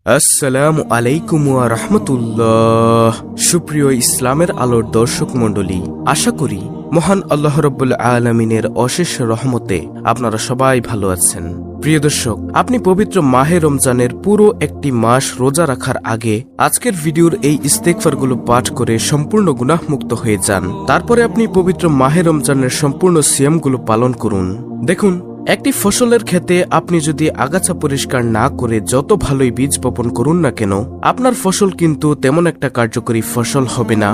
আসসালামু আলাইকুম ওয়া রাহমাতুল্লাহ। সুপ্রিয় ইসলামের আলোর দর্শক মণ্ডলী, আশা করি মহান আল্লাহ রাব্বুল আলামিনের অশেষ রহমতে আপনারা সবাই ভালো আছেন। প্রিয় দর্শক, আপনি পবিত্র মাহে রমজানের পুরো একটি মাস রোজা রাখার আগে আজকের ভিডিওর এই ইস্তেগফারগুলো পাঠ করে সম্পূর্ণ গুনাহমুক্ত হয়ে যান। তারপরে আপনি পবিত্র মাহে রমজানের সম্পূর্ণ সিয়ামগুলো পালন করুন। দেখুন, একটি ফসলের ক্ষেতে আপনি যদি আগাছা পরিষ্কার না করে যত ভালোই বীজ বপন করুন না কেন, আপনার ফসল কিন্তু তেমন একটা কার্যকরী ফসল হবে না,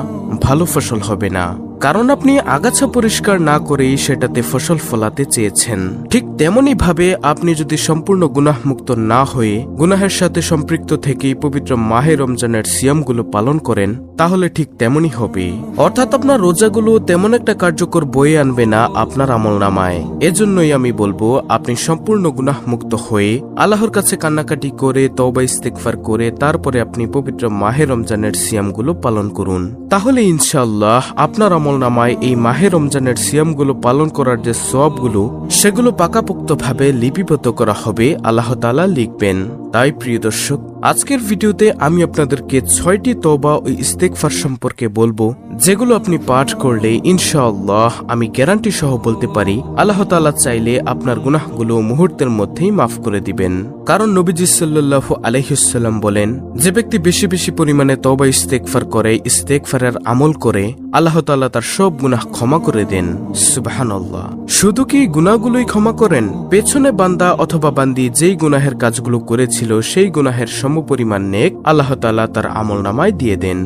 ভালো ফসল হবে না। কারণ আপনি আগাছা পরিষ্কার না করেই সেটাতে ফসল ফলাতে চেয়েছেন। ঠিক তেমনি ভাবে আপনি যদি সম্পূর্ণ গুনাহমুক্ত না হয়ে গুনাহের সাথে সম্পৃক্ত থেকেই পবিত্র মাহে রমজানের সিয়ামগুলো পালন করেন, তাহলে ঠিক তেমনই হবে। অর্থাৎ আপনার রোজাগুলো তেমন একটা কার্যকর বয়ে আনবে না আপনার আমলনামায়। এজন্যই আমি বলবো, আপনি সম্পূর্ণ গুনাহমুক্ত হয়ে আল্লাহর কাছে কান্নাকাটি করে তওবা ইস্তেগফার করে তারপরে আপনি পবিত্র মাহে রমজানের সিয়ামগুলো পালন করুন। তাহলে ইনশাআল্লাহ আপনার আমলনামায় এই মাহে রমজানের সিয়ামগুলো পালন করার যে সওয়াবগুলো, সেগুলো পাকাপোক্তভাবে লিপিবদ্ধ করা হবে, আল্লাহ তাআলা লিখবেন। তাই প্রিয় দর্শক, আজকের ভিডিওতে আমি আপনাদেরকে 6টি তওবা ও ইস্তেগফার সম্পর্কে বলবো, যেগুলো আপনি পাঠ করলে ইনশাআল্লাহ আমি গ্যারান্টি সহ বলতে পারি আল্লাহ তাআলা চাইলে আপনার গুনাহগুলো মুহূর্তের মধ্যেই মাফ করে দিবেন। কারণ নবীজি সাল্লাল্লাহু আলাইহি ওয়াসাল্লাম বলেন, যে ব্যক্তি বেশি বেশি পরিমাণে তওবা ইস্তেগফার করে, ইস্তেগফারের আমল করে, আল্লাহ তাআলা তার সব গুনাহ ক্ষমা করে দেন। সুবহানাল্লাহ। শুধু কি গুনাহগুলোই ক্ষমা করেন? পেছনে বান্দা অথবা বান্দি যেই গুনাহের কাজগুলো করেছিল সেই গুনাহের সমপরিমাণ নেক আল্লাহ তাআলা তার আমলনামায় দিয়ে দেন।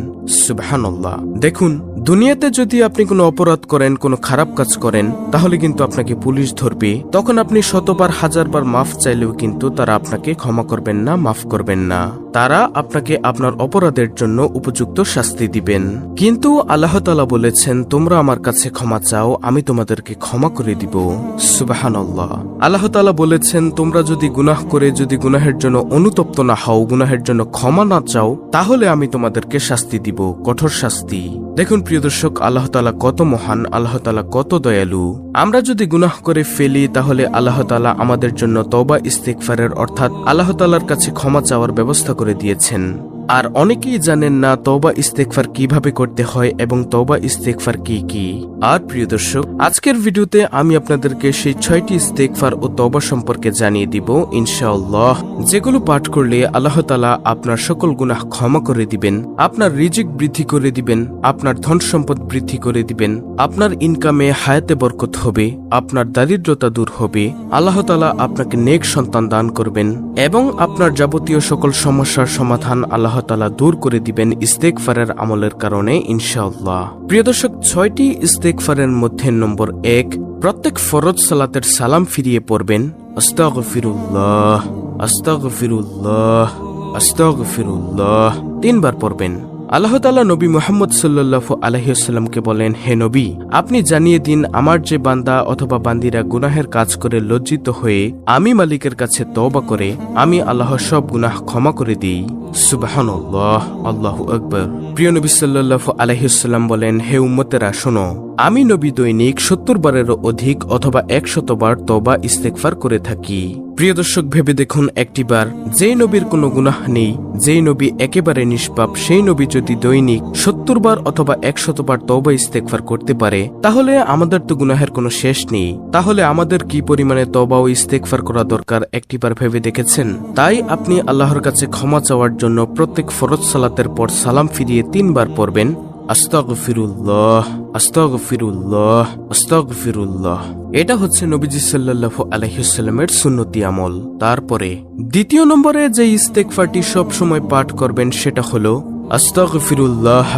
সুবহানাল্লাহ। দেখুন, দুনিয়াতে যদি আপনি কোনো অপরাধ করেন, কোনো খারাপ কাজ করেন, তাহলে কিন্তু আপনাকে পুলিশ ধরবে। তখন আপনি শতবার হাজারবার মাফ চাইলেও কিন্তু তারা আপনাকে ক্ষমা করবেন না, মাফ করবেন না। তারা আপনাকে আপনার অপরাধের জন্য উপযুক্ত শাস্তি দিবেন। কিন্তু আল্লাহ তাআলা বলেছেন, তোমরা আমার কাছে ক্ষমা চাও, আমি তোমাদেরকে ক্ষমা করে দিব। সুবহানাল্লাহ। আল্লাহ তাআলা বলেছেন, তোমরা যদি গুনাহ করে যদি গুনাহের জন্য অনুতপ্ত না হও, গুনাহের জন্য ক্ষমা না চাও, তাহলে আমি তোমাদেরকে শাস্তি দিব, কঠোর শাস্তি। দেখুন প্রিয় দর্শক, আল্লাহ তাআলা কত মহান, আল্লাহ তাআলা কত দয়ালু। আমরা যদি গুনাহ করে ফেলি, তাহলে আল্লাহ তাআলা আমাদের জন্য তওবা ইস্তেগফারের অর্থাৎ আল্লাহ তাআলার কাছে ক্ষমা চাওয়ার ব্যবস্থা করে দিয়েছেন। আর অনেকেই জানেন না তওবা ইস্তেগফার কিভাবে করতে হয় এবং তওবা ইস্তেগফার কি কি। আর প্রিয় দর্শক, আজকের ভিডিওতে আমি আপনাদেরকে সেই 6টি ইস্তেগফার ও তওবা সম্পর্কে জানিয়ে দিব ইনশাআল্লাহ, যেগুলো পাঠ করলে আল্লাহ তাআলা আপনার সকল গুনাহ ক্ষমা করে দিবেন, আপনার রিজিক বৃদ্ধি করে দিবেন, আপনার ধন সম্পদ বৃদ্ধি করে দিবেন, আপনার ইনকামে হায়াতে বরকত হবে, আপনার দারিদ্রতা দূর হবে, আল্লাহ তাআলা আপনাকে নেক সন্তান দান করবেন এবং আপনার যাবতীয় সকল সমস্যার সমাধান আল্লাহ তাআলা দূর করে দিবেন ইস্তেগফারের আমলের কারণে ইনশাআল্লাহ। প্রিয় দর্শক, 6টি ইস্তেগফারের মধ্যে নম্বর 1, প্রত্যেক ফরজ সালাতের সালাম ফিরিয়ে পড়বেন আস্তাগফিরুল্লাহ, আস্তাগফিরুল্লাহ, আস্তাগফিরুল্লাহ 3 বার পড়বেন। আল্লাহ তাআলা নবী মুহাম্মদ সাল্লাল্লাহু আলাইহি ওয়াসাল্লামকে বলেন, হে নবী, আপনি জানিয়ে দিন আমার যে বান্দা অথবা বান্দিরা গুনাহের কাজ করে লজ্জিত হয়ে আমি মালিকের কাছে তওবা করে, আমি আল্লাহ সব গুনাহ ক্ষমা করে দিই। সুবহানাল্লাহ, আল্লাহু আকবার। প্রিয় নবী সাল্লাল্লাহু আলাইহি ওয়াসাল্লাম বলেন, হে উম্মতেরা শোনো, আমি নবী দৈনিক 70 বারেরও অধিক অথবা 100 বার তওবা ইস্তেগফার করে থাকি। প্রিয় দর্শক, ভেবে দেখুন, একটিবার যেই নবীর কোনো গুনাহ নেই, যেই নবী একেবারে নিষ্পাপ, সেই নবী যদি দৈনিক 70 বার অথবা 100 বার তওবা ইস্তেগফার করতে পারে, তাহলে আমাদের তো গুনাহের কোনো শেষ নেই। তাহলে আমাদের কি পরিমাণে তওবা ও ইস্তেগফার করা দরকার একটিবার ভেবে দেখেছেন? তাই আপনি আল্লাহর কাছে ক্ষমা চাওয়ার জন্য প্রত্যেক ফরজ সালাতের পর সালাম ফিরিয়ে 3 বার পড়বেন আস্তাগফিরুল্লাহ, আস্তাগফিরুল্লাহ, আস্তাগফিরুল্লাহ। এটা হচ্ছে নবীজি সাল্লাল্লাহু আলাইহি ওয়াসাল্লামের সুন্নতি আমল। তারপরে দ্বিতীয় নম্বরে যে ইস্তেগফারটি সব সময় পাঠ করবেন সেটা হলো আস্তাগফিরুল্লাহ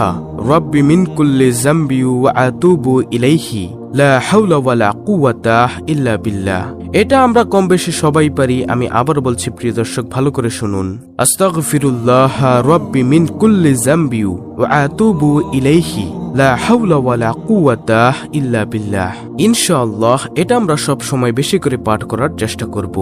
রাব্বি মিন কুল্লি যামবি ওয়া আতুবু ইলাইহি লা হাওলা ওয়ালা কুওয়াতা ইল্লা বিল্লাহ। এটা আমরা কম বেশি সবাই পারি। আমি আবার বলছি প্রিয় দর্শক, ভালো করে শুনুন। আস্তাগফিরুল্লাহ রাব্বি মিন কুল্লি যামবি ওয়া আতুবু ইলাইহি লা হাওলা ওয়ালা কুওয়াতা ইল্লা বিল্লাহ। ইনশাআল্লাহ এটা আমরা সব সময় বেশি করে পাঠ করার চেষ্টা করব।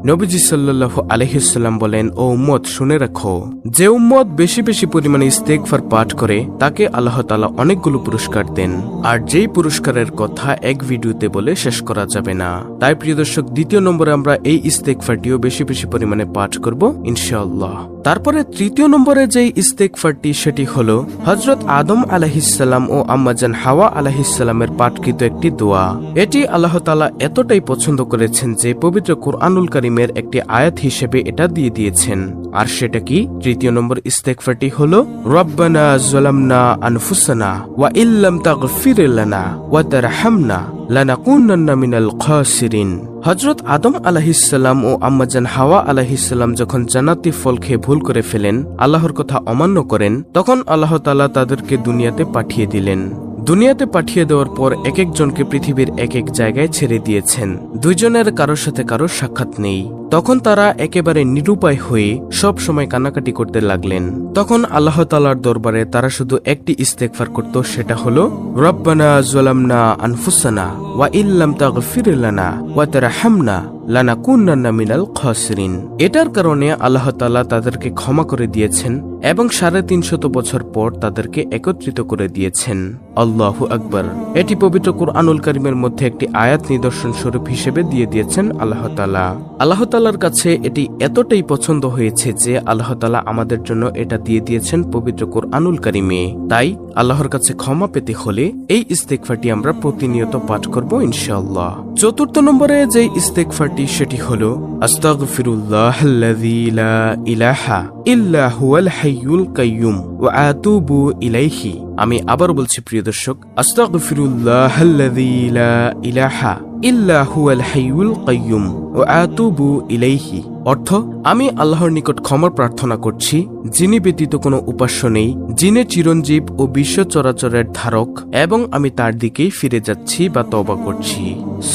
নবীজি সাল্লাল্লাহু আলাইহি সাল্লাম বলেন, ও উম্মত শুনে রাখো, যে উম্মত বেশি বেশি পরিমাণে ইস্তেগফার পাঠ করে তাকে আল্লাহ তাআলা অনেকগুলো পুরস্কার দেন। আর যেই পুরস্কারের কথা এক ভিডিওতে বলে শেষ করা যাবে না। তাই প্রিয় দর্শক, দ্বিতীয় নম্বরে আমরা এই ইস্তেগফারটিও বেশি বেশি পরিমাণে পাঠ করব ইনশাআল্লাহ। তারপরে তৃতীয় নম্বরে যেই ইস্তেগফারটি সেটি হলো হযরত আদম আলাইহিস সালাম ও আম্মাজান হাওয়া আলাইহিস সালামের পাঠকৃত একটি দোয়া। এটি আল্লাহ তাআলা এতটাই পছন্দ করেছেন যে পবিত্র কুরআনুল কারীমের একটি আয়াত হিসেবে এটা দিয়ে দিয়েছেন। আর সেটা কি? তৃতীয় নম্বর ইস্তেগফারটি হলো রব্বানা যালামনা আনফুসানা ওয়া ইল্লাম তাগফির লানা ওয়া তারহামনা লানাকুনান্না মিনাল খাসিরিন। হযরত আদম আলাইহিস সালাম ও আম্মাজান হাওয়া আলাইহিস সালাম যখন জান্নাতি ফল খেয়ে ভুল করে ফেলেন, আল্লাহর কথা অমান্য করেন, তখন আল্লাহ তাআলা তাদেরকে দুনিয়াতে পাঠিয়ে দিলেন। দুনিয়াতে পাঠিয়ে দেওয়ার পর এক একজনকে পৃথিবীর এক এক জায়গায় ছেড়ে দিয়েছেন। দুইজনের কারোর সাথে কারোর সাক্ষাৎ নেই। তখন তারা একেবারে নিরুপায় হয়ে সব সময় কান্নাকাটি করতে লাগলেন। তখন আল্লাহ তাআলার দরবারে তারা শুধু একটি ইস্তেগফার করত, সেটা হলো রব্বানা যালামনা আনফুসানা ওয়া ইল্লাম তাগফির লানা ওয়া তারহামনা লানাকুনান্না মিনাল খাসিরিন। এটার কারণে আল্লাহ তাআলা তাদেরকে ক্ষমা করে দিয়েছেন এবং 350 বছর পর তাদেরকে একত্রিত করে দিয়েছেন। আল্লাহু আকবার। এটি পবিত্র কুরআনুল কারীমের মধ্যে একটি আয়াত নিদর্শন স্বরূপ হিসেবে দিয়ে দিয়েছেন আল্লাহ তাআলা। আল্লাহ তাআলার কাছে এটি এতটাই পছন্দ হয়েছে যে আল্লাহ তাআলা আমাদের জন্য এটা দিয়ে দিয়েছেন পবিত্র কুরআনুল কারীমে। তাই আল্লাহর কাছে ক্ষমা পেতে হলে এই ইস্তেগফারটি আমরা প্রতিনিয়ত পাঠ করব ইনশাআল্লাহ। চতুর্থ নম্বরে যে ইস্তেগফারটি সেটি হলো আস্তাগফিরুল্লাহাল্লাযী লা ইলাহা ইল্লা হুয়াল হাইয়ুল কাইয়্যুম ওয়া আতুবু ইলাইহি। আমি আবার বলছি প্রিয় দর্শক, আস্তাগফিরুল্লাহাল্লাযী লা ইলাহা ইল্লা হুয়াল হাইয়ুল কাইয়্যুম ওয়া আতুবু ইলাইহি। অর্থ, আমি আল্লাহর নিকট ক্ষমা প্রার্থনা করছি, যিনি ব্যতীত কোনো উপাস্য নেই, যিনি চিরঞ্জীব ও বিশ্ব চরাচরের ধারক, এবং আমি তার দিকেই ফিরে যাচ্ছি বা তওবা করছি।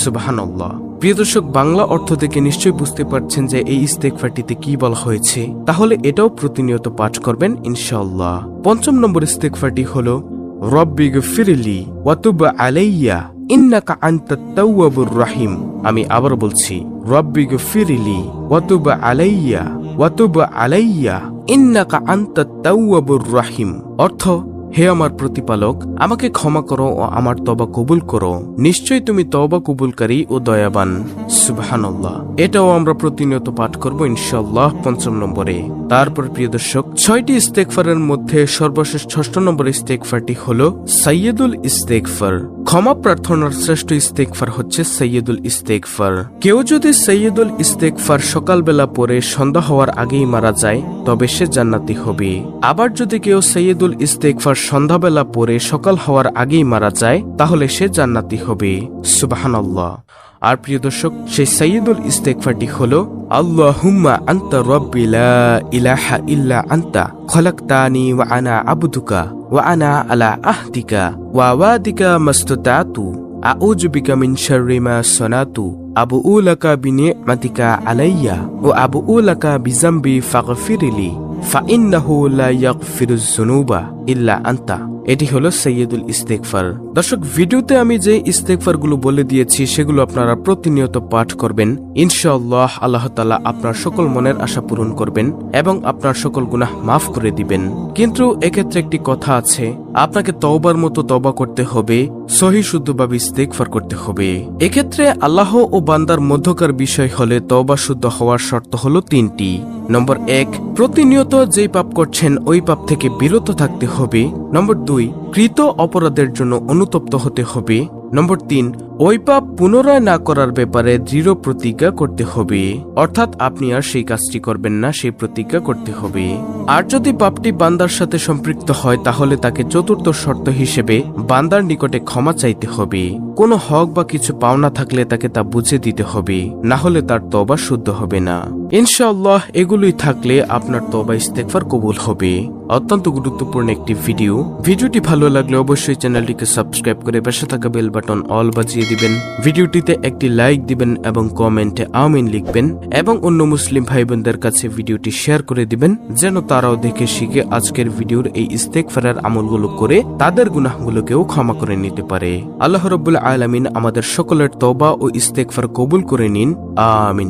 সুবহানাল্লাহ। প্রিয় দর্শক, বাংলা অর্থ থেকে নিশ্চয়ই বুঝতে পারছেন যে এই ইস্তেগফারটিতে কি বলা হয়েছে। তাহলে এটাও প্রতিনিয়ত পাঠ করবেন ইনশাআল্লাহ। পঞ্চম নম্বর ইস্তেগফারটি হলো রব্বিগফিরলি ওয়া তুব আলাইয়া ইন্নাকা আনতাত তাওয়াবুর রহিম। আমি আবার বলছি, রব্বিগফিরলি ওয়া তুব আলাইয়া ওয়া তুব আলাইয়া ইন্নাকা আনতাত তাওয়াবুর রহিম। অর্থ, হে আমার প্রতিপালক, আমাকে ক্ষমা করো ও আমার তওবা কবুল করো, নিশ্চয়ই তুমি তওবা কবুলকারী ও দয়াবান। সুবহানাল্লাহ। এটাও আমরা প্রতিনিয়ত পাঠ করব ইনশাআল্লাহ পঞ্চম নম্বরে। তারপর প্রিয় দর্শক, 6টি ইস্তেগফারের মধ্যে সর্বশেষ 6 নম্বর ইস্তেগফারটি হলো সাইয়্যিদুল ইস্তেগফার। ক্ষমা প্রার্থনার শ্রেষ্ঠ ইস্তেগফার হচ্ছে সাইয়্যিদুল ইস্তেগফার। কেউ যদি সাইয়্যিদুল ইস্তেগফার সকালবেলা পড়ে সন্ধ্যা হওয়ার আগেই মারা যায় তবে সে জান্নাতি হবে। আবার যদি কেউ সাইয়্যিদুল ইস্তেগফার সন্ধ্যাবেলা পড়ে সকাল হওয়ার আগেই মারা যায় তাহলে সে জান্নাতি হবে। সুবহানাল্লাহ। আর প্রিয় দর্শক, সেই সাইয়্যিদুল ইস্তেগফারটি হলো আল্লাহুম্মা আনতা রাব্বি লা ইলাহা ইল্লা আনতা খলাকতানি ওয়া আনা আবদুকা ওয়া আনা আলা আহদিকা ওয়া ওয়াদিকা মাস্তাতাতু আউযু বিকা মিন শাররি মা সানাতু আবুউ লাকা বিনি'মাতিকা আলাইয়া ওয়া আবুউ লাকা বিযামবি ফাগফিরলি ফাইন্নাহু লা ইয়াগফিরুয যুনুবা ইল্লা আনতা। এটি হলো সাইয়্যিদুল ইস্তেগফার। দর্শক, ভিডিওতে আমি যে ইস্তেগফারগুলো বলে দিয়েছি সেগুলো আপনারা প্রতিনিয়ত পাঠ করবেন ইনশাআল্লাহ। আল্লাহ তাআলা আপনার সকল মনের আশা পূরণ করবেন এবং আপনার সকল গুনাহ মাফ করে দিবেন। কিন্তু এক্ষেত্রে একটি কথা আছে, আপনাকে তওবার মতো তওবা করতে হবে, সহিহ শুদ্ধভাবে ইস্তেগফার করতে হবে। এক্ষেত্রে আল্লাহ ও বান্দার মধ্যকার বিষয় হলে তওবা শুদ্ধ হওয়ার শর্ত হলো 3টি। নম্বর 1, প্রতিনিয়ত যেই পাপ করছেন ওই পাপ থেকে বিরত থাকতে হবে। নম্বর 2, কৃত অপরাধের জন্য অনুতপ্ত হতে হবে। নম্বর 3, ওই পাপ পুনরায় না করার ব্যাপারে দৃঢ় প্রতিজ্ঞা করতে হবে, অর্থাৎ আপনি আর সেই কাজটি করবেন না, সেই প্রতিজ্ঞা করতে হবে। আর যদি পাপটি বান্দার সাথে সম্পৃক্ত হয় তাহলে তাকে চতুর্থ শর্ত হিসেবে বান্দার নিকটে ক্ষমা চাইতে হবে। কোনো হক বা কিছু পাওনা থাকলে তাকে তা বুঝে দিতে হবে, না হলে তার তওবা শুদ্ধ হবে না। ইনশাআল্লাহ এগুলোই থাকলে আপনার তওবা ইস্তেগফার কবুল হবে। অত্যন্ত গুরুত্বপূর্ণ একটি ভিডিওটি ভালো লাগলে অবশ্যই চ্যানেলটিকে সাবস্ক্রাইব করে পাশে থাকা বেল বাটন অল বাজিয়ে দিবেন, ভিডিওটিতে একটি লাইক দিবেন এবং কমেন্টে আমিন লিখবেন এবং অন্য মুসলিম ভাই বোনদের কাছে ভিডিওটি শেয়ার করে দিবেন যেন তারাও দেখে শিখে আজকের ভিডিওর এই ইস্তেগফারের আমলগুলো করে তাদের গুনাহগুলোকেও ক্ষমা করে নিতে পারে। আল্লাহ রাব্বুল আলামিন আমাদের সকলের তওবা ও ইস্তেগফার কবুল করে নিন, আমিন।